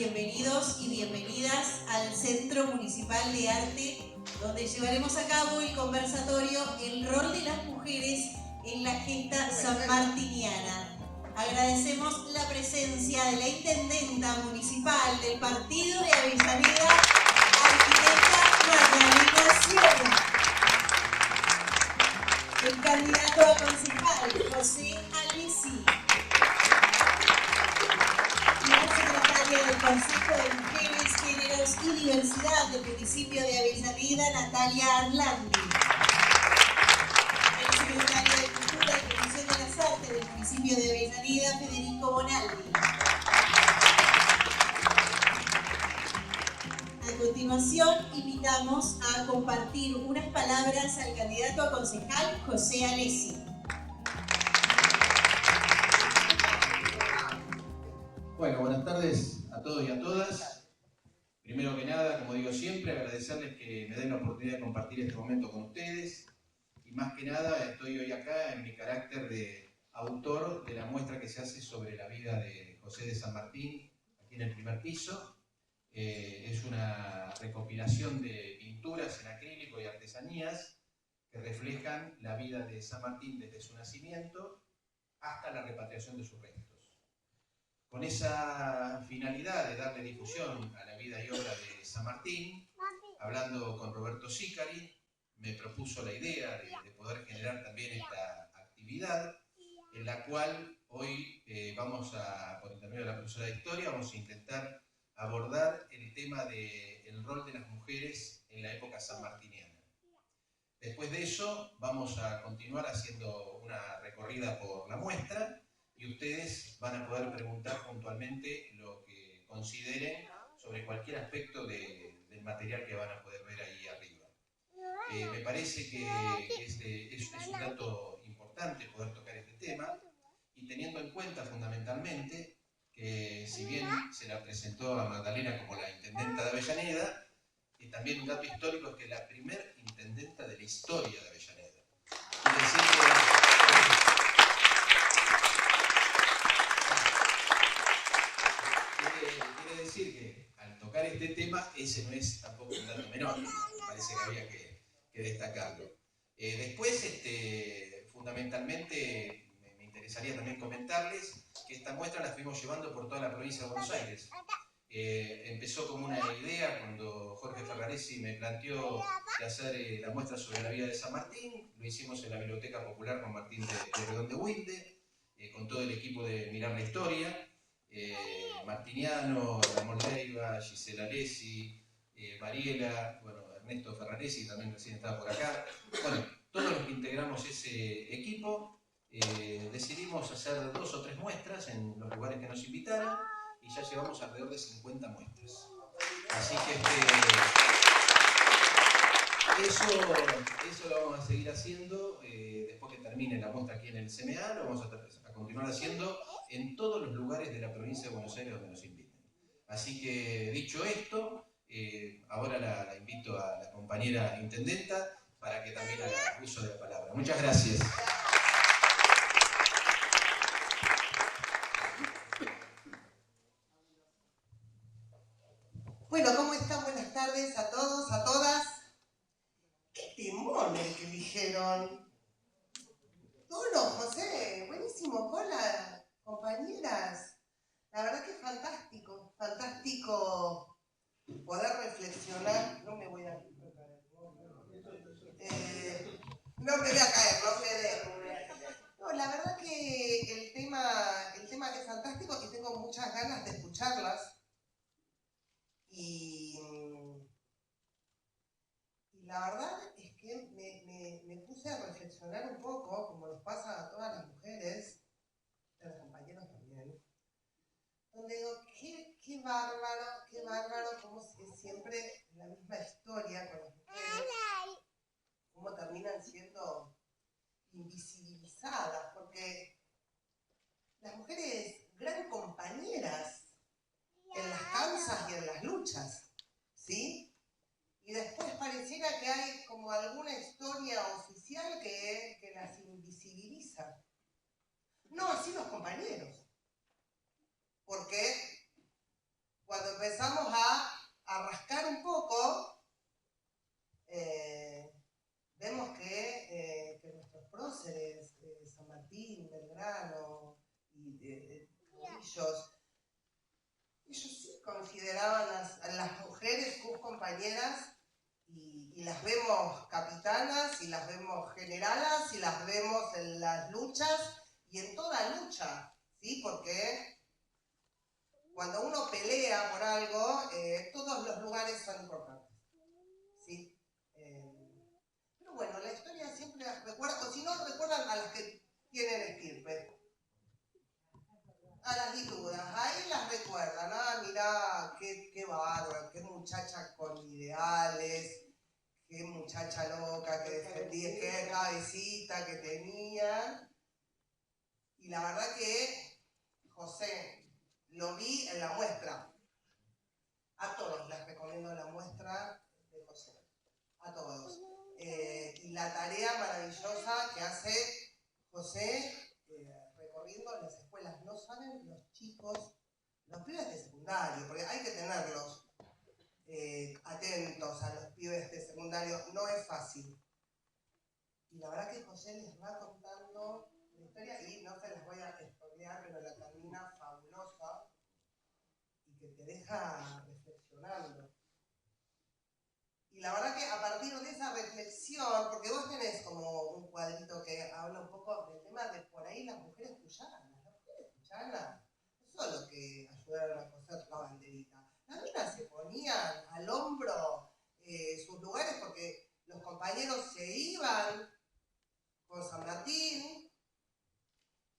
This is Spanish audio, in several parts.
bienvenidos y bienvenidas al Centro Municipal de Arte, donde llevaremos a cabo el conversatorio El rol de las mujeres en la gesta sanmartiniana. Agradecemos la presencia de la intendenta municipal del partido de Avellaneda, arquitecta Magdalena Sierra. El candidato a concejal, José Alessi. La secretaria del Consejo de Mujeres, Géneros y Diversidad del municipio de Avellaneda, Natalia Arlandi. El secretario de Cultura y Promoción de las Artes del municipio de Avellaneda, Federico Bonaldi. A continuación, invitamos a compartir unas palabras al candidato a concejal, José Alessi. Bueno, buenas tardes a todos y a todas. Primero que nada, como digo siempre, agradecerles que me den la oportunidad de compartir este momento con ustedes. Y más que nada, estoy hoy acá en mi carácter de autor de la muestra que se hace sobre la vida de José de San Martín, aquí en el primer piso. Es una recopilación de pinturas en acrílico y artesanías que reflejan la vida de San Martín desde su nacimiento hasta la repatriación de sus restos. Con esa finalidad de darle difusión a la vida y obra de San Martín, hablando con Roberto Sicari, me propuso la idea de poder generar también esta actividad, en la cual hoy vamos a, por intermedio de la profesora de Historia, vamos a intentar abordar el tema del rol de las mujeres en la época sanmartiniana. Después de eso vamos a continuar haciendo una recorrida por la muestra, y ustedes van a poder preguntar puntualmente lo que consideren sobre cualquier aspecto del material que van a poder ver ahí arriba. Me parece que es un dato importante poder tocar este tema, y teniendo en cuenta fundamentalmente que si bien se la presentó a Magdalena como la intendenta de Avellaneda, también un dato histórico es que es la primera intendenta de la historia de Avellaneda. Quiere decir que al tocar este tema, ese no es tampoco un dato menor, me parece que había que destacarlo. Después, fundamentalmente, me interesaría también comentarles que esta muestra la fuimos llevando por toda la provincia de Buenos Aires. Empezó como una idea cuando Jorge Ferraresi me planteó de hacer la muestra sobre la vida de San Martín. Lo hicimos en la Biblioteca Popular con Martín de Redón de Wilde, con todo el equipo de Mirar la Historia, Martiniano, Ramón Leiva, Gisela Alessi, Mariela, bueno, Ernesto Ferraresi también recién estaba por acá. Bueno, todos los que integramos ese equipo decidimos hacer 2 o 3 muestras en los lugares que nos invitaron, y ya llevamos alrededor de 50 muestras. Así que eso lo vamos a seguir haciendo después que termine la muestra aquí en el CMA. Lo vamos a continuar haciendo en todos los lugares de la provincia de Buenos Aires donde nos inviten. Así que, dicho esto, ahora la invito a la compañera intendenta para que también haga uso de la palabra. Muchas gracias. Bueno, ¿cómo están? Buenas tardes a todos, a todas. ¡Qué timón el que eligieron! Bueno, José, buenísimo. Hola, compañeras. La verdad que es fantástico, fantástico poder reflexionar. No me voy a caer. No me voy a caer, no me dejo. No, la verdad que el tema es fantástico y tengo muchas ganas de escucharlas. Y la verdad es que me puse a reflexionar un poco, como nos pasa a todas las mujeres, a los compañeros también, donde digo, qué bárbaro, como si siempre la misma historia con las mujeres, cómo terminan siendo invisibilizadas, porque las mujeres, gran compañeras en las causas y en las luchas, ¿sí? Y después pareciera que hay como alguna historia oficial que las invisibiliza. No así los compañeros. Porque cuando ellos sí consideraban a las mujeres sus compañeras y las vemos capitanas y las vemos generalas y las vemos en las luchas y en toda lucha, ¿sí? Porque cuando uno pelea por algo, todos los lugares son importantes, ¿sí? Pero bueno, la historia siempre recuerda, o si no, recuerdan a las que tienen estirpe. A las ditudas, ahí las recuerdan, mirá, qué bárbaro, qué muchacha con ideales, qué muchacha loca que defendía, qué cabecita que tenía. Y la verdad que José, lo vi en la muestra. A todos les recomiendo la muestra de José, a todos. Y la tarea maravillosa que hace José recorriendo las escuelas. No saben los chicos, los pibes de secundario, porque hay que tenerlos atentos a los pibes de secundario, no es fácil. Y la verdad que José les va contando la historia y no se las voy a spoilear, pero la termina fabulosa y que te deja reflexionando. Y la verdad que a partir de esa reflexión, porque vos tenés como un cuadrito que habla un poco del tema de por ahí las mujeres cuyanas no solo que ayudaron a coser la banderita, las minas se ponían al hombro sus lugares porque los compañeros se iban con San Martín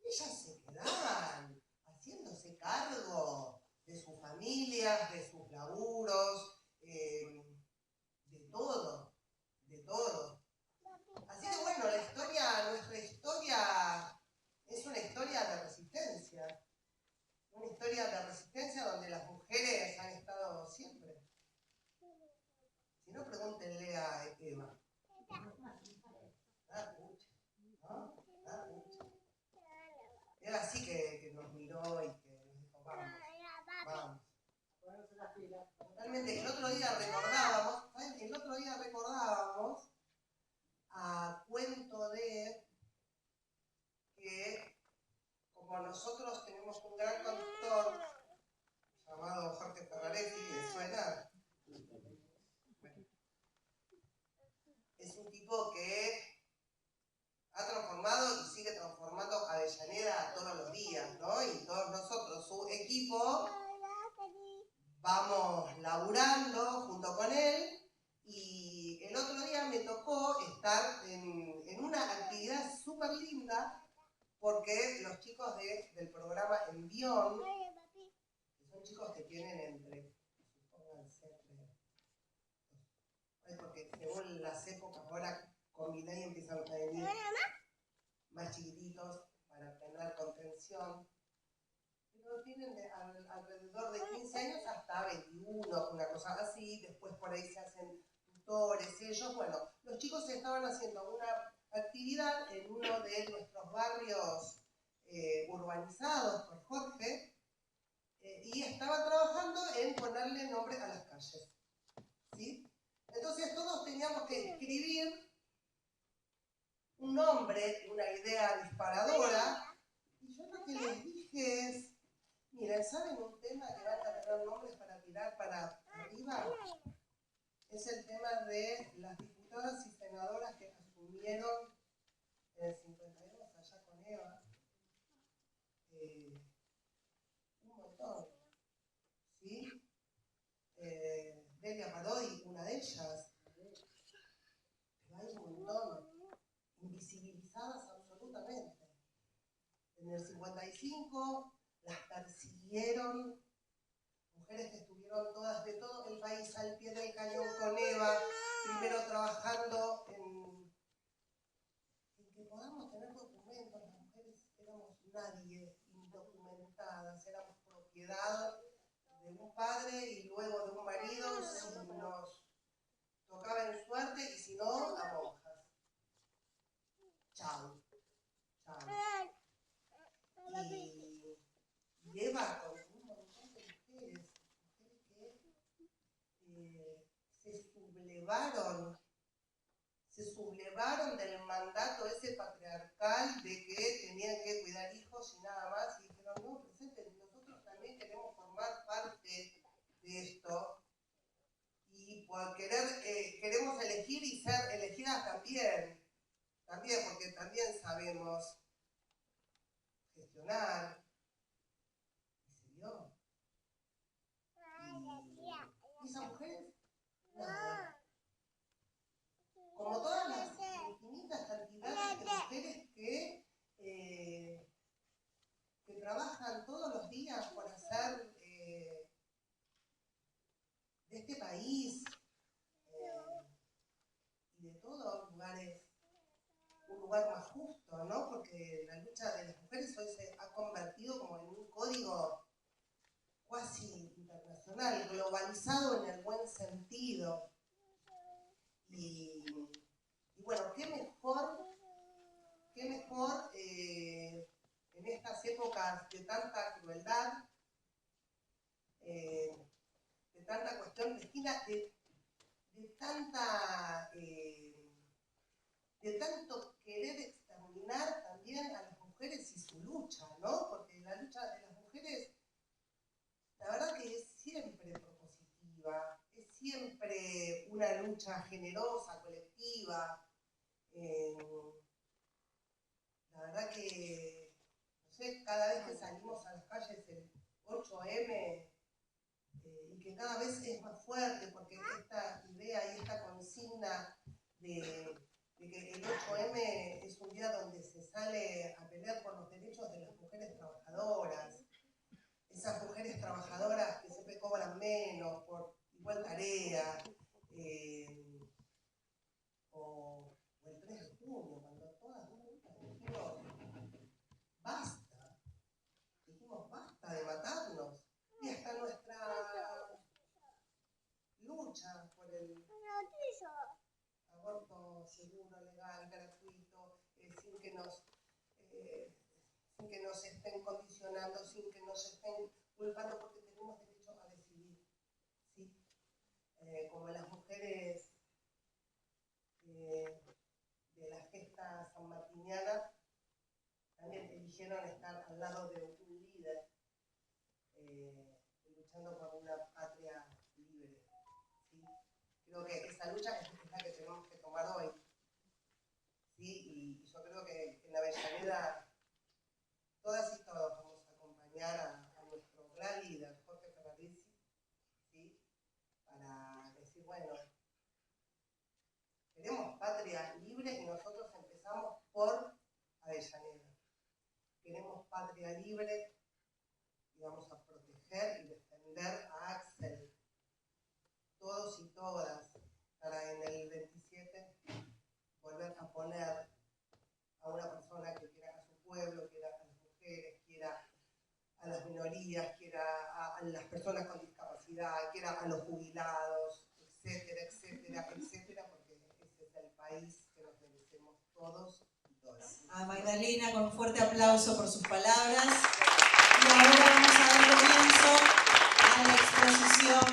y ellas se quedaban haciéndose cargo de sus familias, de sus laburos, de todo. Así que bueno, nuestra historia es una historia de resistencia. Una historia de resistencia donde las mujeres han estado siempre. Si no, pregúntenle a Eva. Nada mucho, ¿no? Nada mucho. Eva sí que nos miró y que nos dijo, vamos. Totalmente. El otro día recordábamos a cuento de que como nosotros tenemos un gran conductor llamado Jorge Ferraresi, ¿le suena? Bueno, es un tipo que ha transformado y sigue transformando Avellaneda todos los días, ¿no? Y todos nosotros, su equipo, vamos laburando junto con él. Y el otro día me tocó estar en una actividad súper linda porque los chicos del programa Envión, que son chicos que tienen entre, porque según las épocas ahora combiné y empiezan a venir más chiquititos para tener contención, pero tienen alrededor de 15 años hasta 21, una cosa así, después por ahí se hacen tutores, ellos, bueno, los chicos estaban haciendo una actividad en uno de nuestros barrios urbanizados por Jorge, y estaban trabajando en ponerle nombre a las calles, ¿sí? Entonces todos teníamos que escribir un nombre, una idea disparadora, y yo lo que les dije es, miren, ¿saben un tema que van a tener nombres para tirar para arriba? Es el tema de las diputadas y senadoras que asumieron en el 52 allá con Eva. Un montón, ¿sí? Delia Parodi, una de ellas. Pero hay un montón, invisibilizadas absolutamente. En el 55 las persiguieron, mujeres que estuvieron todas de todo el país al pie del cañón con Eva, primero trabajando en que podamos tener documentos. Las mujeres éramos nadie, indocumentadas, éramos propiedad de un padre y luego de un marido si nos tocaba en suerte y si no, a monjas. Chao. Y Eva con un montón de mujeres que se sublevaron del mandato ese patriarcal de que tenían que cuidar hijos y nada más, y dijeron, porque también sabemos gestionar. Y se dio. Y esas mujeres, nada. Como todas las infinitas cantidades de mujeres que trabajan todos los días por hacer de este país y de todos los lugares un lugar más justo, ¿no? Porque la lucha de las mujeres hoy se ha convertido como en un código cuasi internacional, globalizado en el buen sentido. Y bueno, qué mejor en estas épocas de tanta crueldad, de tanta cuestión mezquina, de tanto querer exterminar también a las mujeres y su lucha, ¿no? Porque la lucha de las mujeres, la verdad que es siempre propositiva, es siempre una lucha generosa, colectiva. La verdad que, no sé, cada vez que salimos a las calles el 8M, y que cada vez es más fuerte, porque esta idea y esta consigna de que el 8M es un día donde se sale a pelear por los derechos de las mujeres trabajadoras, esas mujeres trabajadoras que siempre cobran menos por igual tarea, o el 3 de junio, cuando todas dijimos basta de matarnos, y hasta nuestra lucha por el aborto seguro, legal, gratuito, sin que nos estén condicionando, sin que nos estén culpando, porque tenemos derecho a decidir, ¿sí? Como las mujeres de la gesta sanmartiniana también eligieron estar al lado de un líder, luchando por una patria libre, ¿sí? Creo que esa lucha es la que tenemos que tomar hoy, ¿sí? Y yo creo que en Avellaneda todas y todos vamos a acompañar a nuestro gran líder, Jorge Ferraresi, ¿sí? Para decir, bueno, queremos patria libre y nosotros empezamos por Avellaneda. Queremos patria libre y vamos a proteger y defender a Axel, todos y todas, para en el 27 volver a poner a una persona que quiera a su pueblo, quiera a las mujeres, quiera a las minorías, quiera a las personas con discapacidad, quiera a los jubilados, etcétera, etcétera, etcétera, porque ese es el país que nos merecemos todos y todas. A Magdalena con un fuerte aplauso por sus palabras. Y ahora vamos a dar comienzo a la exposición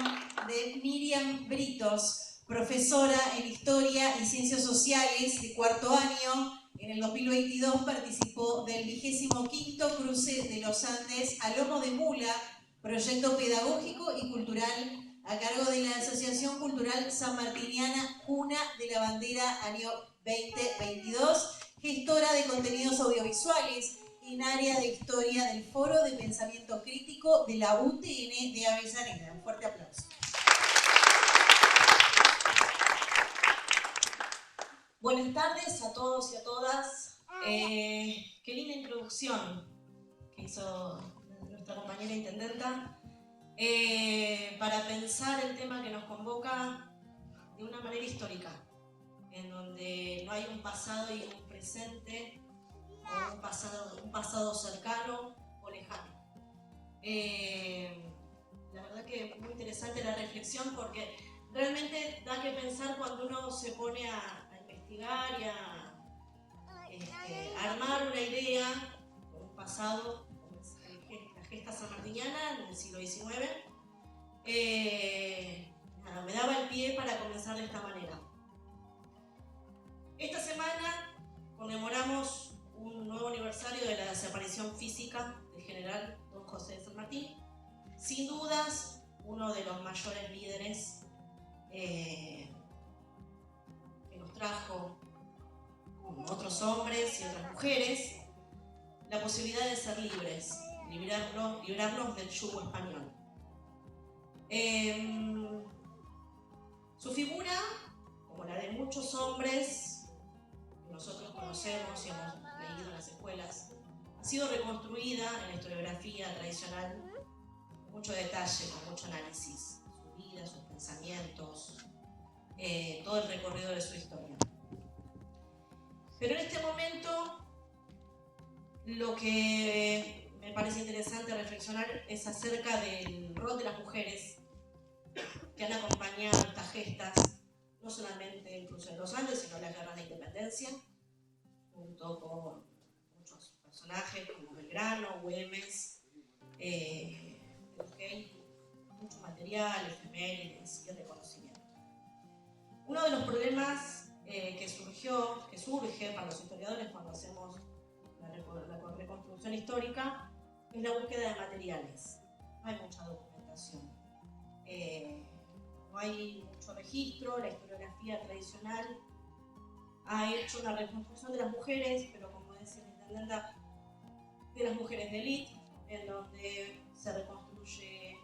de Miriam Britos, profesora en Historia y Ciencias Sociales de cuarto año. En el 2022 participó del 25º Cruce de los Andes a Lomo de Mula, proyecto pedagógico y cultural a cargo de la Asociación Cultural Sanmartiniana Cuna de la Bandera año 2022, gestora de contenidos audiovisuales en área de historia del Foro de Pensamiento Crítico de la UTN de Avellaneda. Un fuerte aplauso. Buenas tardes a todos y a todas. Qué linda introducción que hizo nuestra compañera intendenta para pensar el tema que nos convoca de una manera histórica, en donde no hay un pasado y un presente, o un pasado cercano o lejano. La verdad que es muy interesante la reflexión, porque realmente da que pensar cuando uno se pone a investigar y a armar una idea de un pasado, como es la gesta sanmartiniana en el siglo XIX. Me daba el pie para comenzar de esta manera. Esta semana conmemoramos un nuevo aniversario de la desaparición física del general Don José de San Martín. Sin dudas, uno de los mayores líderes que nos trajo con otros hombres y otras mujeres, la posibilidad de ser libres, librarnos del yugo español. Su figura, como la de muchos hombres que nosotros conocemos y hemos leído en las escuelas, ha sido reconstruida en la historiografía tradicional con mucho detalle, con mucho análisis, su vida, sus pensamientos, todo el recorrido de su historia. Pero en este momento lo que me parece interesante reflexionar es acerca del rol de las mujeres que han acompañado estas gestas, no solamente incluso en los Andes, sino en las guerras de independencia, junto con muchos personajes como Belgrano, Güemes, de los que hay mucho material, efemérides y reconocimiento. Uno de los problemas que surge para los historiadores cuando hacemos la reconstrucción histórica es la búsqueda de materiales. No hay mucha documentación. No hay mucho registro. La historiografía tradicional ha hecho una reconstrucción de las mujeres, pero como decía la intendenta, de las mujeres de élite, en donde se reconstruye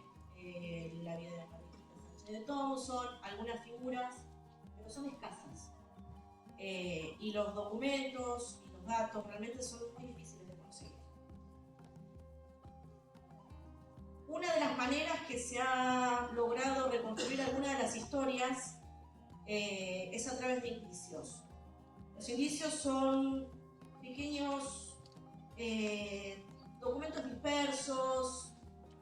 la vida de la Margarita Sánchez de Thompson, algunas figuras, pero son escasas. Y los documentos y los datos realmente son muy difíciles de conseguir. Una de las maneras que se ha logrado reconstruir algunas de las historias es a través de indicios. Los indicios son pequeños documentos dispersos,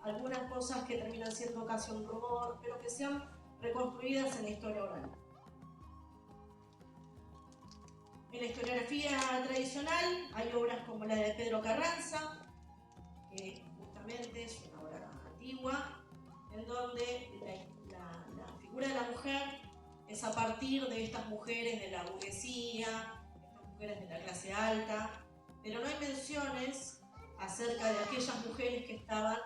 algunas cosas que terminan siendo casi un rumor, pero que sean reconstruidas en la historia oral. En la historiografía tradicional hay obras como la de Pedro Carranza, que justamente es una obra antigua, en donde la figura de la mujer es a partir de estas mujeres de la burguesía, estas mujeres de la clase alta, pero no hay menciones acerca de aquellas mujeres que estaban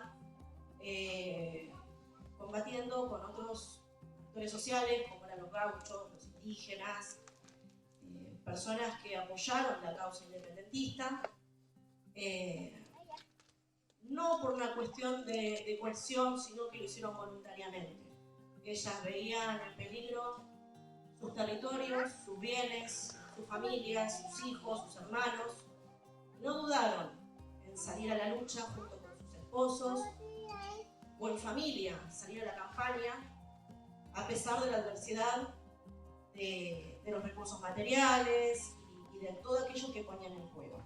combatiendo con otros actores sociales, como eran los gauchos, los indígenas, personas que apoyaron la causa independentista, no por una cuestión de coerción, sino que lo hicieron voluntariamente. Ellas veían en peligro sus territorios, sus bienes, sus familias, sus hijos, sus hermanos. No dudaron en salir a la lucha junto con sus esposos o en familia, salir a la campaña a pesar de la adversidad de los recursos materiales y de todo aquello que ponían en juego.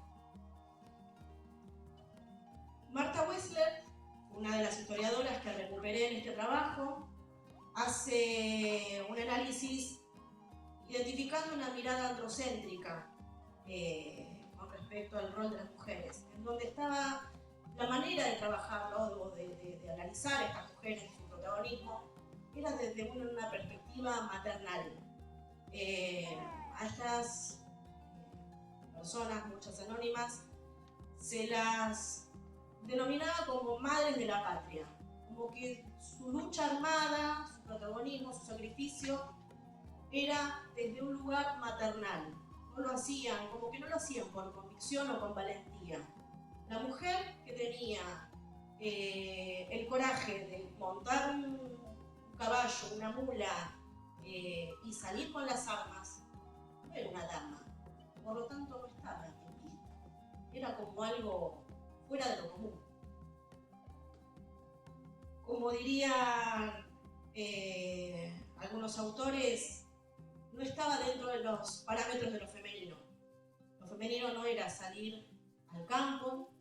Martha Wessler, una de las historiadoras que recuperé en este trabajo, hace un análisis identificando una mirada androcéntrica con respecto al rol de las mujeres, en donde estaba la manera de trabajarlo, de analizar a estas mujeres y su protagonismo, era desde una perspectiva maternal. A estas personas, muchas anónimas, se las denominaba como madres de la patria, como que su lucha armada, su protagonismo, su sacrificio era desde un lugar maternal. No lo hacían, como que no lo hacían por convicción o con valentía. La mujer que tenía el coraje de montar un caballo, una mula y salir con las armas, no era una dama, por lo tanto no estaba en vista. Era como algo fuera de lo común. Como dirían algunos autores, no estaba dentro de los parámetros de lo femenino. Lo femenino no era salir al campo,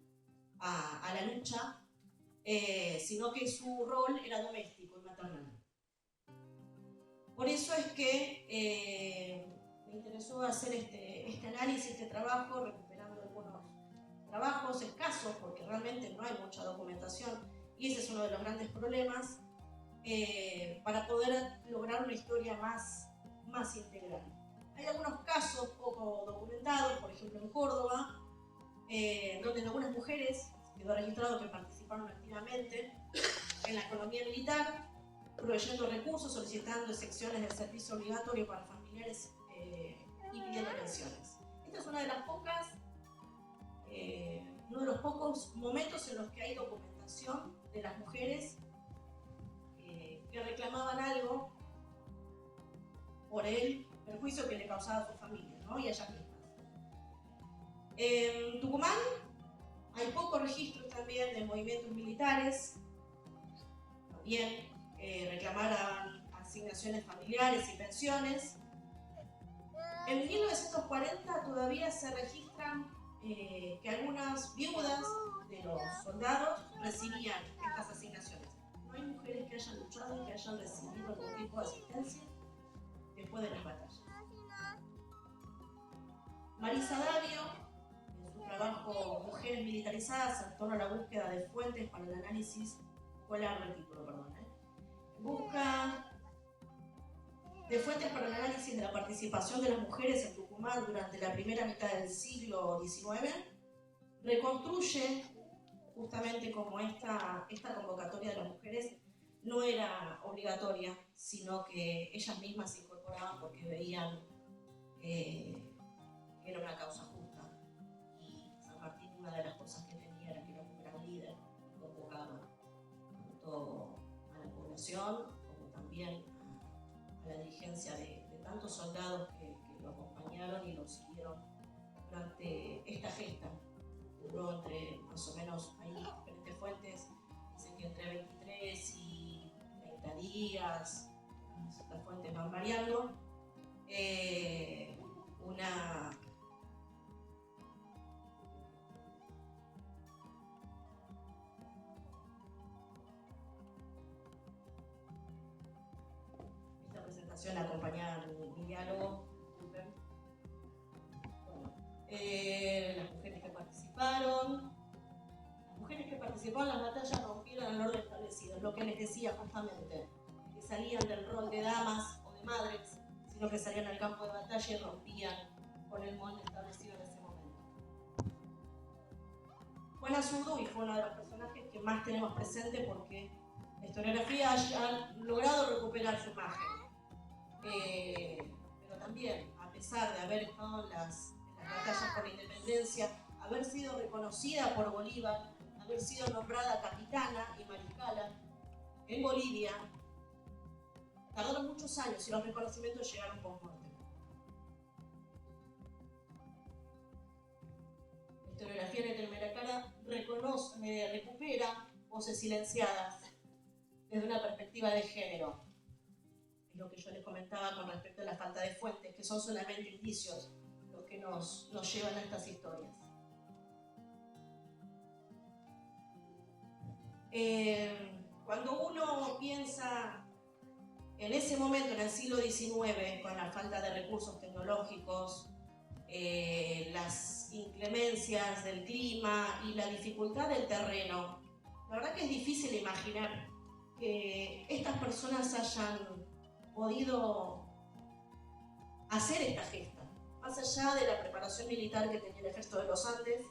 a la lucha, sino que su rol era doméstico y maternal. Por eso es que me interesó hacer este análisis, este trabajo, recuperando algunos trabajos escasos, porque realmente no hay mucha documentación, y ese es uno de los grandes problemas, para poder lograr una historia más integral. Hay algunos casos poco documentados, por ejemplo en Córdoba, donde algunas mujeres quedó registrado que participaron activamente en la economía militar, proveyendo recursos, solicitando excepciones del servicio obligatorio para familiares y pidiendo pensiones. Esta es uno de los pocos momentos en los que hay documentación de las mujeres que reclamaban algo por el perjuicio que le causaba a su familia, ¿no? Y a ellas mismas. En Tucumán hay pocos registros también de movimientos militares, también reclamaban asignaciones familiares y pensiones. En 1940 todavía se registran que algunas viudas de los soldados recibían estas asignaciones. No hay mujeres que hayan luchado y que hayan recibido algún tipo de asistencia después de las batallas. Marisa Davio, en su trabajo Mujeres militarizadas en torno a la búsqueda de fuentes para el análisis, fue largo el título, perdón, busca de fuentes para el análisis de la participación de las mujeres en Tucumán durante la primera mitad del siglo XIX, reconstruye justamente como esta convocatoria de las mujeres no era obligatoria, sino que ellas mismas se incorporaban porque veían que era una causa justa. Y San Martín, una de las cosas que tenía era que era un gran líder, convocaba tanto a la población como también a la dirigencia de tantos soldados que lo acompañaron y lo siguieron durante esta gesta. Duró entre, más o menos, hay diferentes fuentes, dicen que entre 23 y 30 días, las fuentes van variando. Esta presentación la acompañaba mi diálogo. Bueno, las mujeres que participaron en las batallas rompieron el orden establecido, lo que les decía justamente, que salían del rol de damas o de madres, sino que salían al campo de batalla y rompían con el molde establecido en ese momento. Juana Zurduy fue uno de los personajes que más tenemos presente porque la historiografía ha logrado recuperar su imagen. Pero también, a pesar de haber estado en las batallas por la independencia, haber sido reconocida por Bolívar, haber sido nombrada capitana y mariscala en Bolivia, tardaron muchos años y los reconocimientos llegaron post-mortem. La historiografía latinoamericana recupera voces silenciadas desde una perspectiva de género. Es lo que yo les comentaba con respecto a la falta de fuentes, que son solamente indicios los que nos llevan a estas historias. Cuando uno piensa en ese momento, en el siglo XIX, con la falta de recursos tecnológicos, las inclemencias del clima y la dificultad del terreno, la verdad que es difícil imaginar que estas personas hayan podido hacer esta gesta. Más allá de la preparación militar que tenía el Ejército de los Andes,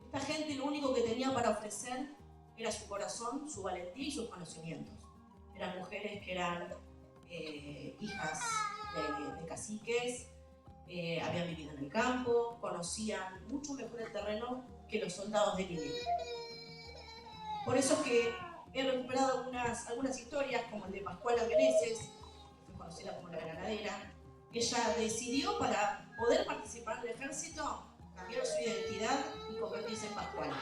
esta gente lo único que tenía para ofrecer era su corazón, su valentía y sus conocimientos. Eran mujeres que eran hijas de caciques, habían vivido en el campo, conocían mucho mejor el terreno que los soldados de línea. Por eso es que he recuperado algunas historias, como el de Pascuala Meneses, que fue conocida como la Granadera. Ella decidió, para poder participar en el ejército, cambiar su identidad y convertirse en Pascuala.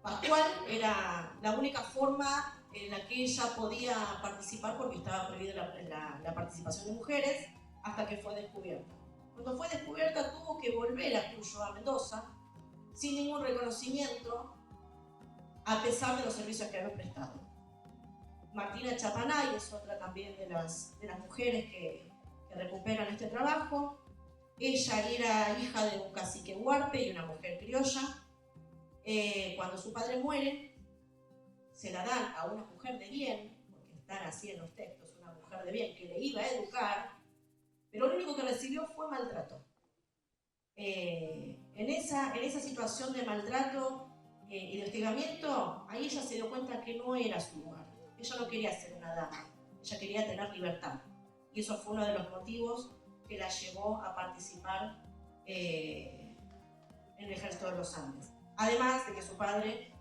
Pascual era la única forma en la que ella podía participar porque estaba prohibida la participación de mujeres hasta que fue descubierta. Cuando fue descubierta tuvo que volver a Cuyo, a Mendoza, sin ningún reconocimiento, a pesar de los servicios que había prestado. Martina Chapanay es otra también de las mujeres que recuperan este trabajo. Ella era hija de un cacique huarpe y una mujer criolla. Cuando su padre muere, se la dan a una mujer de bien, porque están así en los textos, una mujer de bien que le iba a educar, pero lo único que recibió fue maltrato. En esa situación de maltrato y de hostigamiento, ahí ella se dio cuenta que no era su lugar. Ella no quería ser una dama, ella quería tener libertad. Y eso fue uno de los motivos que la llevó a participar en el ejército de los Andes. Además de que su padre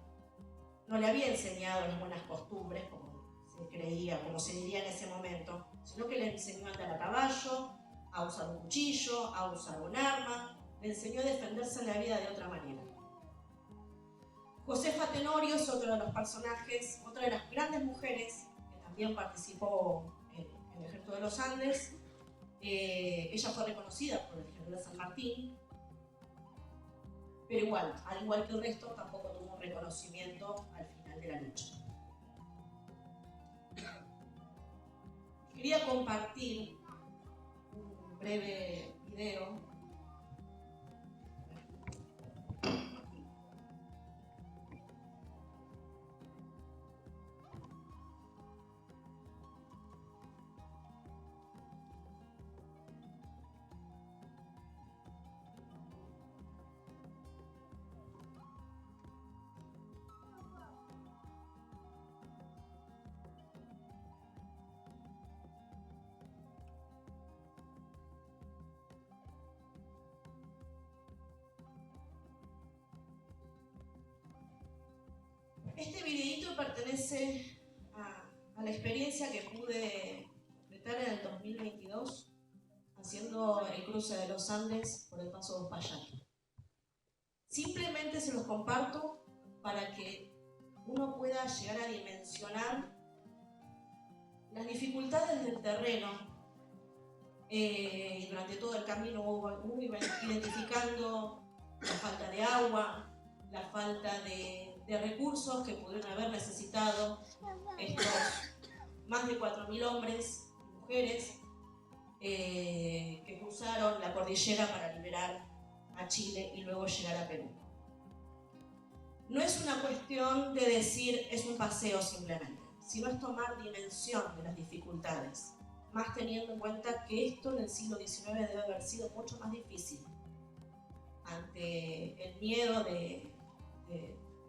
no le había enseñado las buenas costumbres, como se creía, como se diría en ese momento, sino que le enseñó a andar a caballo, a usar un cuchillo, a usar un arma, le enseñó a defenderse en la vida de otra manera. Josefa Tenorio es otro de los personajes, otra de las grandes mujeres que también participó en el ejército de los Andes. Ella fue reconocida por el general San Martín, pero igual, al igual que el resto, tampoco tuvo un reconocimiento al final de la lucha. Quería compartir un breve video. Este videíto pertenece a la experiencia que pude completar en el 2022 haciendo el cruce de los Andes por el Paso de Uspallata. Simplemente se los comparto para que uno pueda llegar a dimensionar las dificultades del terreno. Y durante todo el camino uno iba identificando la falta de agua, la falta de recursos que pudieron haber necesitado estos más de 4.000 hombres y mujeres que cruzaron la cordillera para liberar a Chile y luego llegar a Perú. No es una cuestión de decir es un paseo simplemente, sino es tomar dimensión de las dificultades, más teniendo en cuenta que esto en el siglo XIX debe haber sido mucho más difícil ante el miedo de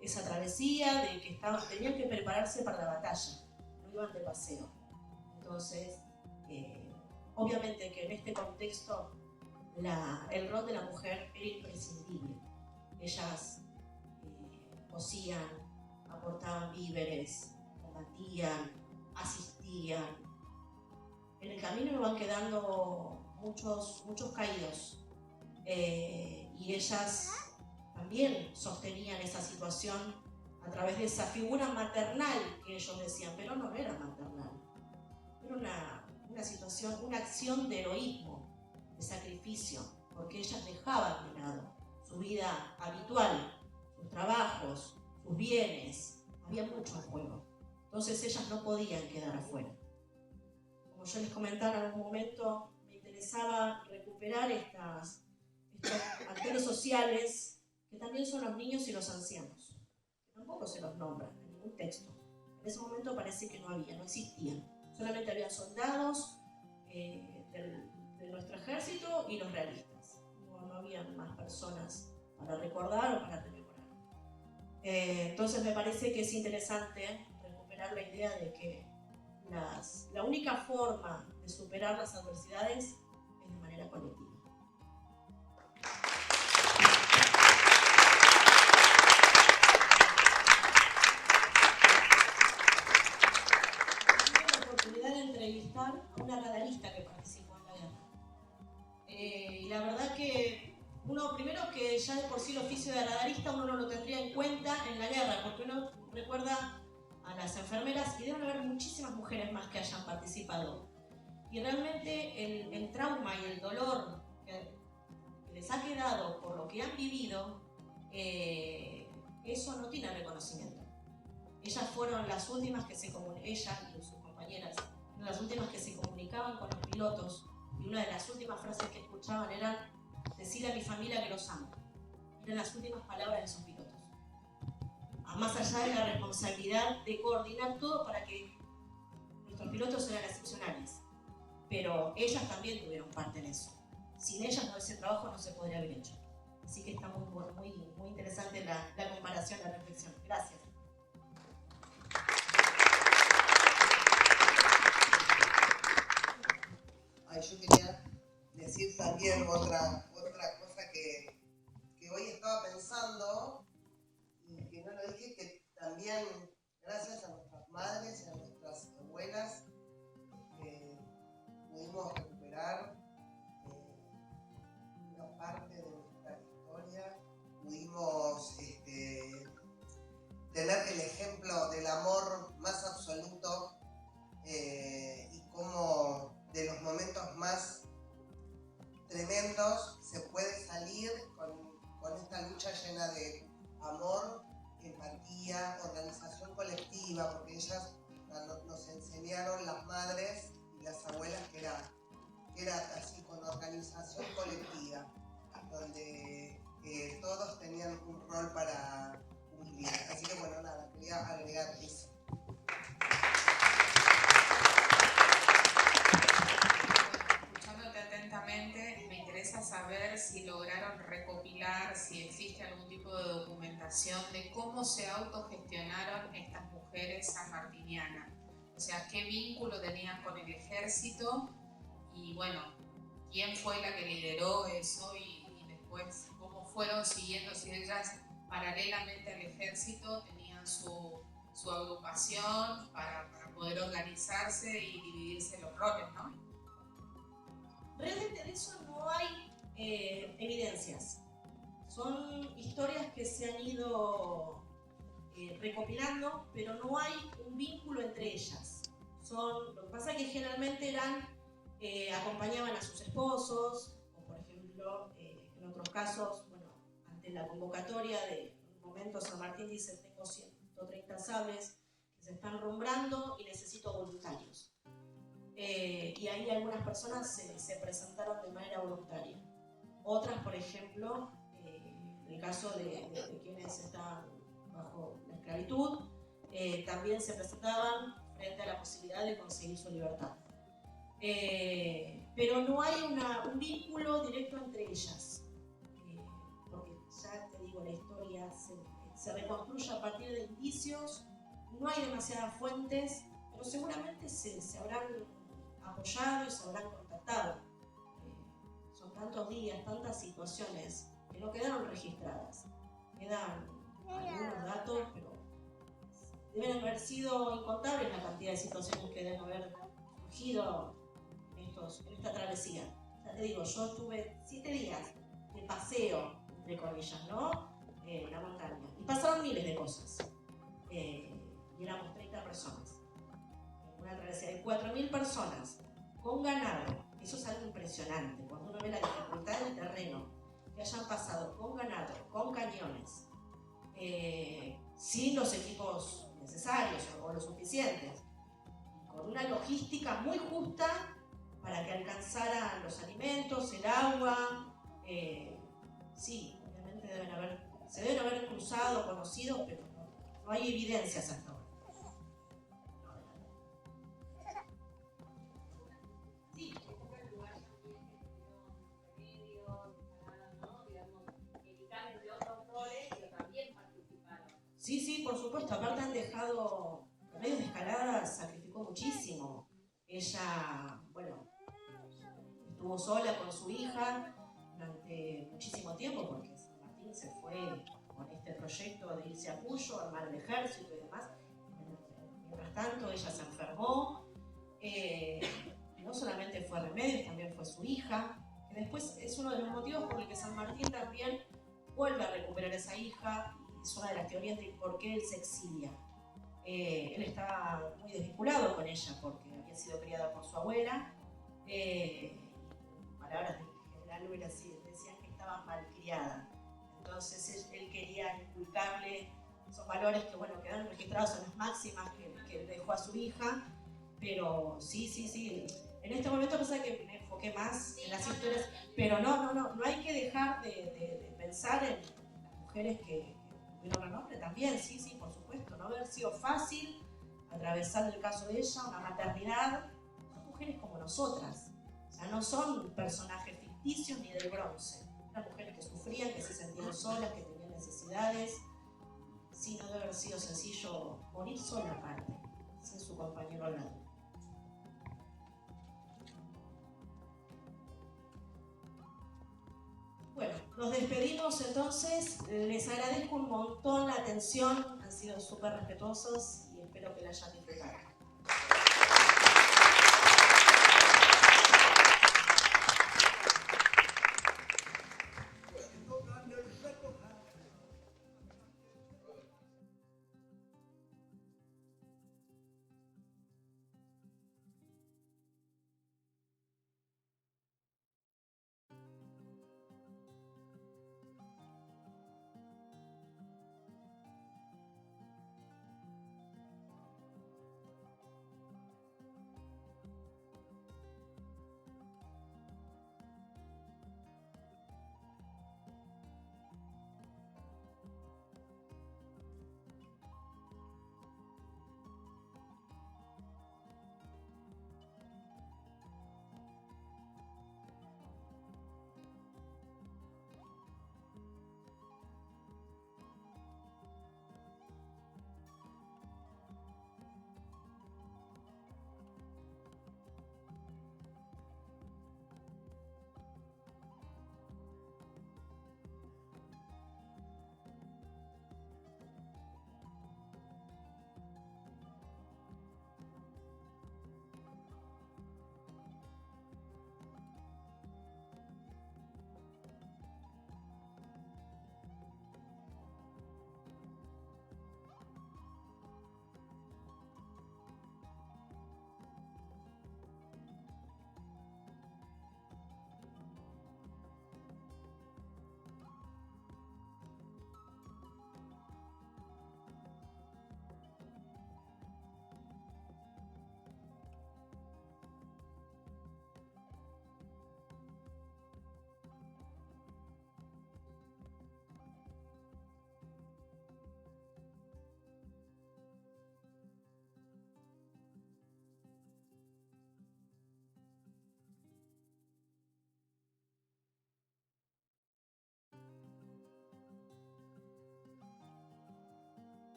esa travesía, de que tenían que prepararse para la batalla, no iban de paseo. Entonces, obviamente que en este contexto el rol de la mujer era imprescindible. Ellas cosían, aportaban víveres, combatían, asistían. En el camino van quedando muchos caídos y ellas también sostenían esa situación a través de esa figura maternal que ellos decían, pero no era maternal, era una situación, una acción de heroísmo, de sacrificio, porque ellas dejaban de lado su vida habitual, sus trabajos, sus bienes, había mucho en juego, entonces ellas no podían quedar afuera. Como yo les comentaba en algún momento, me interesaba recuperar estos actores sociales que también son los niños y los ancianos, que tampoco se los nombra en ningún texto. En ese momento parece que no existían. Solamente había soldados de nuestro ejército y los realistas. No había más personas para recordar o para rememorar. Entonces me parece que es interesante recuperar la idea de que la única forma de superar las adversidades es de manera colectiva. Entrevistar a una radarista que participó en la guerra. Y la verdad que uno, primero que ya de por sí el oficio de radarista uno no lo tendría en cuenta en la guerra, porque uno recuerda a las enfermeras y deben haber muchísimas mujeres más que hayan participado. Y realmente el trauma y el dolor que les ha quedado por lo que han vivido, eso no tiene reconocimiento. Ellas fueron las últimas que ellas y sus compañeras, las últimas que se comunicaban con los pilotos, y una de las últimas frases que escuchaban era decirle a mi familia que los amo. Eran las últimas palabras de esos pilotos. Más allá de la responsabilidad de coordinar todo para que nuestros pilotos sean excepcionales, pero ellas también tuvieron parte en eso. Sin ellas ese trabajo no se podría haber hecho. Así que está muy interesante la comparación, la reflexión. Gracias. Yo quería decir también otra cosa lucha llena de amor, empatía, organización colectiva, porque ellas nos enseñaron, las madres y las abuelas, que era así, con organización colectiva, donde todos tenían un rol para cumplir. Así que bueno, nada, quería agregar eso. Escuchándote atentamente, me interesa saber si lograron recopilar, si existe algún tipo de documentación de cómo se autogestionaron estas mujeres sanmartinianas. O sea, qué vínculo tenían con el ejército y bueno, quién fue la que lideró eso y después cómo fueron siguiendo, si ellas paralelamente al ejército tenían su agrupación para poder organizarse y dividirse los roles, ¿no? Realmente de eso no hay evidencias. Son historias que se han ido recopilando, pero no hay un vínculo entre ellas. Lo que pasa es que generalmente acompañaban a sus esposos, o por ejemplo, en otros casos, bueno, ante la convocatoria de un momento San Martín dice: tengo 130 sables que se están rumbrando y necesito voluntarios. Y ahí algunas personas se presentaron de manera voluntaria. Otras, por ejemplo, en el caso de quienes están bajo la esclavitud, también se presentaban frente a la posibilidad de conseguir su libertad. Pero no hay un vínculo directo entre ellas, porque ya te digo, la historia se reconstruye a partir de indicios, no hay demasiadas fuentes, pero seguramente se habrán apoyado y se habrán contactado. Son tantos días, tantas situaciones que no quedaron registradas. Quedan algunos datos, pero deben haber sido incontables la cantidad de situaciones que deben haber surgido en esta travesía. Ya te digo, yo estuve 7 días de paseo, entre comillas, ¿no? En la montaña. Y pasaron miles de cosas. Y éramos 30 personas. Una travesía de 4.000 personas con ganado. Eso es algo impresionante. Cuando uno ve la dificultad del terreno, que hayan pasado con ganado, con cañones, sin los equipos necesarios o los suficientes, con una logística muy justa para que alcanzaran los alimentos, el agua. Sí, obviamente se deben haber cruzado, conocido, pero no hay evidencias hasta ahora. Sí. Sí, por supuesto. Aparte han dejado remedios de escalada, sacrificó muchísimo. Ella, bueno, estuvo sola con su hija durante muchísimo tiempo, porque San Martín se fue con este proyecto de irse a Cuyo, armar el ejército y demás. Mientras tanto, ella se enfermó. No solamente fue Remedios, también fue su hija, que después es uno de los motivos por el que San Martín también vuelve a recuperar a esa hija. Es una de las teorías de por qué él se exilia. Él estaba muy desvinculado con ella porque había sido criada por su abuela. Palabras del general Luis decían que estaba malcriada. Entonces él quería inculcarle esos valores que, bueno, quedaron registrados en las máximas que dejó a su hija. Pero sí. En este momento pasa que me enfoqué más en las historias, pero no hay que dejar de pensar en las mujeres que tuvieron renombre también, sí, por supuesto. No haber sido fácil atravesar el caso de ella, una maternidad. Son mujeres como nosotras, o sea, no son personajes ficticios ni del bronce. Eran mujeres que sufrían, que se sentían solas, que tenían necesidades. Sí, no debe haber sido sencillo morir sola aparte, sin su compañero al lado. Bueno, nos despedimos entonces. Les agradezco un montón la atención, han sido súper respetuosos y espero que la hayan disfrutado.